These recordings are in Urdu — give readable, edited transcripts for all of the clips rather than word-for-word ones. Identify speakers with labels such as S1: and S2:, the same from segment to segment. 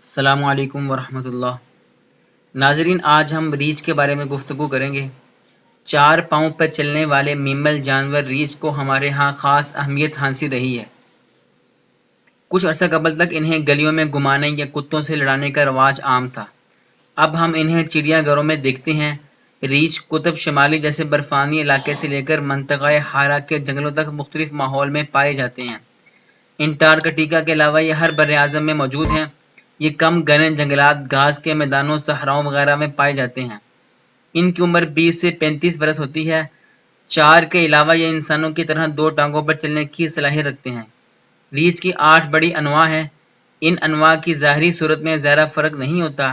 S1: السلام علیکم ورحمۃ اللہ۔ ناظرین، آج ہم ریچھ کے بارے میں گفتگو کریں گے۔ 4 پاؤں پر چلنے والے میمل جانور ریچھ کو ہمارے ہاں خاص اہمیت حاصل رہی ہے۔ کچھ عرصہ قبل تک انہیں گلیوں میں گھمانے یا کتوں سے لڑانے کا رواج عام تھا۔ اب ہم انہیں چڑیا گھروں میں دیکھتے ہیں۔ ریچھ قطب شمالی جیسے برفانی علاقے سے لے کر منطقہ حارہ کے جنگلوں تک مختلف ماحول میں پائے جاتے ہیں۔ انٹارکٹیکا کے علاوہ یہ ہر بر اعظم میں موجود ہیں۔ یہ کم گھنے جنگلات، گھاس کے میدانوں، صحراؤں وغیرہ میں پائے جاتے ہیں۔ ان کی عمر 20 سے 35 برس ہوتی ہے۔ 4 کے علاوہ یہ انسانوں کی طرح 2 ٹانگوں پر چلنے کی صلاحیت رکھتے ہیں۔ ریچھ کی 8 بڑی انواع ہیں۔ ان انواع کی ظاہری صورت میں زیادہ فرق نہیں ہوتا۔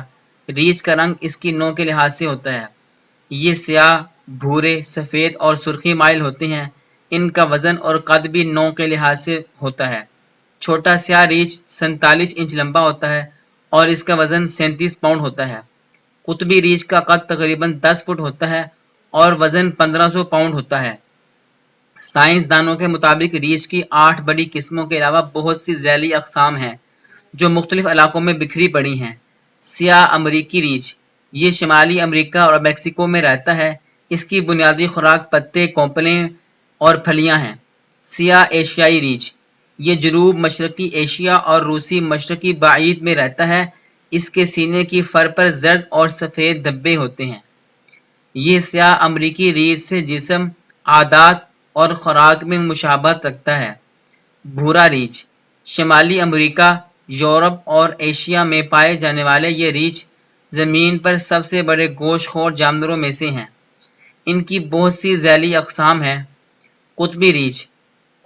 S1: ریچھ کا رنگ اس کی نوع کے لحاظ سے ہوتا ہے۔ یہ سیاہ، بھورے، سفید اور سرخی مائل ہوتے ہیں۔ ان کا وزن اور قد بھی نوع کے لحاظ سے ہوتا ہے۔ چھوٹا سیاہ ریچھ 47 انچ لمبا ہوتا ہے اور اس کا وزن 37 پاؤنڈ ہوتا ہے۔ قطبی ریچھ کا قد تقریباً 10 فٹ ہوتا ہے اور وزن 1500 پاؤنڈ ہوتا ہے۔ سائنس دانوں کے مطابق ریچھ کی 8 بڑی قسموں کے علاوہ بہت سی ذیلی اقسام ہیں جو مختلف علاقوں میں بکھری پڑی ہیں۔ سیاہ امریکی ریچھ، یہ شمالی امریکہ اور میکسیکو میں رہتا ہے۔ اس کی بنیادی خوراک پتے، کونپلیں اور پھلیاں ہیں۔ سیاہ ایشیائی ریچھ، یہ جنوب مشرقی ایشیا اور روسی مشرقی بعید میں رہتا ہے۔ اس کے سینے کی فر پر زرد اور سفید دھبے ہوتے ہیں۔ یہ سیاہ امریکی ریچھ سے جسم، عادات اور خوراک میں مشابہت رکھتا ہے۔ بھورا ریچھ، شمالی امریکہ، یورپ اور ایشیا میں پائے جانے والے یہ ریچھ زمین پر سب سے بڑے گوشت خور جانوروں میں سے ہیں۔ ان کی بہت سی ذیلی اقسام ہیں۔ قطبی ریچھ،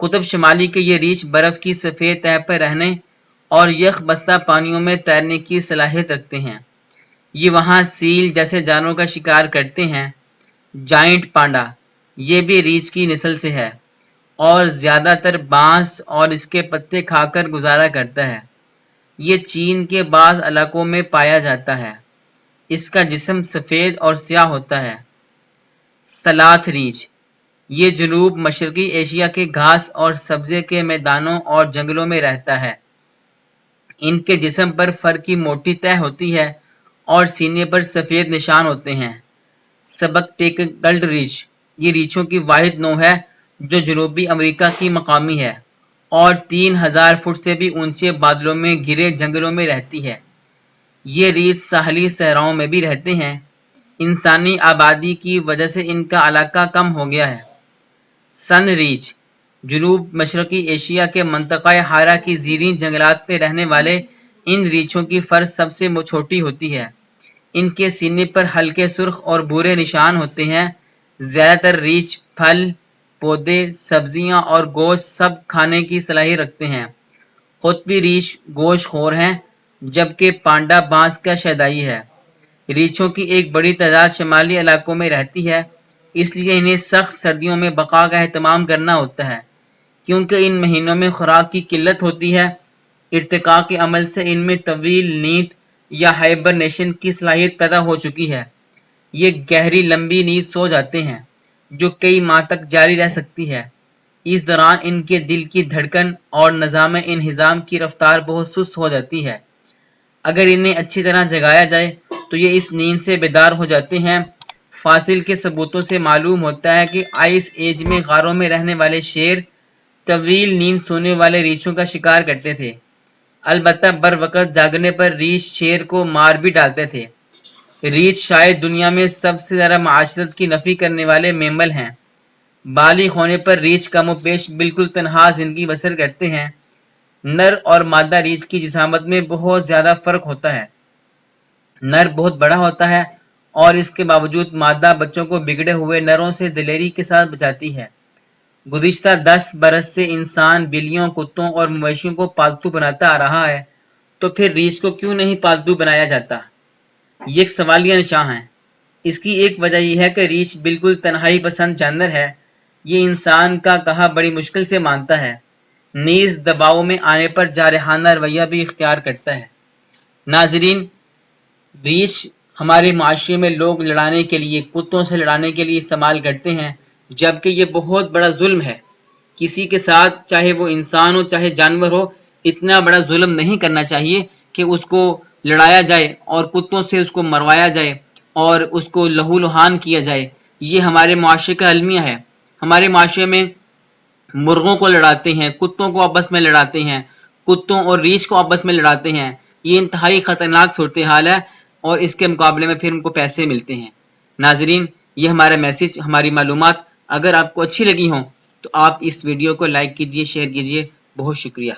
S1: قطب شمالی کے یہ ریچھ برف کی سفید تہہ پر رہنے اور یخ بستہ پانیوں میں تیرنے کی صلاحیت رکھتے ہیں۔ یہ وہاں سیل جیسے جانوروں کا شکار کرتے ہیں۔ جائنٹ پانڈا، یہ بھی ریچھ کی نسل سے ہے اور زیادہ تر بانس اور اس کے پتے کھا کر گزارا کرتا ہے۔ یہ چین کے بعض علاقوں میں پایا جاتا ہے۔ اس کا جسم سفید اور سیاہ ہوتا ہے۔ سلاتھ ریچھ، یہ جنوب مشرقی ایشیا کے گھاس اور سبزے کے میدانوں اور جنگلوں میں رہتا ہے۔ ان کے جسم پر فر کی موٹی تہہ ہوتی ہے اور سینے پر سفید نشان ہوتے ہیں۔ سبکٹیکلڈ ریچھ، یہ ریچھوں کی واحد نوع ہے جو جنوبی امریکہ کی مقامی ہے اور 3000 فٹ سے بھی اونچے بادلوں میں گھرے جنگلوں میں رہتی ہے۔ یہ ریچھ ساحلی صحراؤں میں بھی رہتے ہیں۔ انسانی آبادی کی وجہ سے ان کا علاقہ کم ہو گیا ہے۔ سن ریچھ، جنوب مشرقی ایشیا کے منطقہ حارہ کی زیریں جنگلات میں رہنے والے ان ریچھوں کی فر سب سے چھوٹی ہوتی ہے۔ ان کے سینے پر ہلکے سرخ اور بھورے نشان ہوتے ہیں۔ زیادہ تر ریچھ پھل، پودے، سبزیاں اور گوشت سب کھانے کی صلاحیت رکھتے ہیں۔ قطبی ریچھ گوشت خور ہیں جبکہ پانڈا بانس کا شیدائی ہے۔ ریچھوں کی ایک بڑی تعداد شمالی علاقوں میں رہتی ہے، اس لیے انہیں سخت سردیوں میں بقا کا اہتمام کرنا ہوتا ہے۔ کیونکہ ان مہینوں میں خوراک کی قلت ہوتی ہے، ارتقاء کے عمل سے ان میں طویل نیند یا ہائبرنیشن کی صلاحیت پیدا ہو چکی ہے۔ یہ گہری لمبی نیند سو جاتے ہیں جو کئی ماہ تک جاری رہ سکتی ہے۔ اس دوران ان کے دل کی دھڑکن اور نظام انہضام کی رفتار بہت سست ہو جاتی ہے۔ اگر انہیں اچھی طرح جگایا جائے تو یہ اس نیند سے بیدار ہو جاتے ہیں۔ فاصل کے ثبوتوں سے معلوم ہوتا ہے کہ آئس ایج میں غاروں میں رہنے والے شیر طویل نیند سونے والے ریچھوں کا شکار کرتے تھے۔ البتہ بر وقت جاگنے پر ریچھ شیر کو مار بھی ڈالتے تھے۔ ریچھ شاید دنیا میں سب سے زیادہ معاشرت کی نفی کرنے والے میمل ہیں۔ بالغ ہونے پر ریچھ کم و بیش بالکل تنہا زندگی بسر کرتے ہیں۔ نر اور مادہ ریچھ کی جسامت میں بہت زیادہ فرق ہوتا ہے۔ نر بہت بڑا ہوتا ہے اور اس کے باوجود مادہ بچوں کو بگڑے ہوئے نروں سے دلیری کے ساتھ بچاتی ہے۔ گزشتہ 10 برس سے انسان بلیوں، کتوں اور مویشیوں کو پالتو بناتا آ رہا ہے، تو پھر ریچھ کو کیوں نہیں پالتو بنایا جاتا؟ یہ ایک سوالیہ نشان ہے۔ اس کی ایک وجہ یہ ہے کہ ریچھ بالکل تنہائی پسند جانور ہے۔ یہ انسان کا کہا بڑی مشکل سے مانتا ہے، نیز دباؤ میں آنے پر جارحانہ رویہ بھی اختیار کرتا ہے۔ ناظرین، ریچھ ہمارے معاشرے میں لوگ لڑانے کے لیے، کتوں سے لڑانے کے لیے استعمال کرتے ہیں، جبکہ یہ بہت بڑا ظلم ہے۔ کسی کے ساتھ، چاہے وہ انسان ہو چاہے جانور ہو، اتنا بڑا ظلم نہیں کرنا چاہیے کہ اس کو لڑایا جائے اور کتوں سے اس کو مروایا جائے اور اس کو لہو لہان کیا جائے، یہ ہمارے معاشرے کا المیہ ہے۔ ہمارے معاشرے میں مرغوں کو لڑاتے ہیں، کتوں کو آپس میں لڑاتے ہیں، کتوں اور ریچھ کو آپس میں لڑاتے ہیں، یہ انتہائی خطرناک صورتحال ہے اور اس کے مقابلے میں پھر ان کو پیسے ملتے ہیں۔ ناظرین، یہ ہمارا میسج، ہماری معلومات اگر آپ کو اچھی لگی ہوں تو آپ اس ویڈیو کو لائک کیجیے، شیئر کیجیے۔ بہت شکریہ۔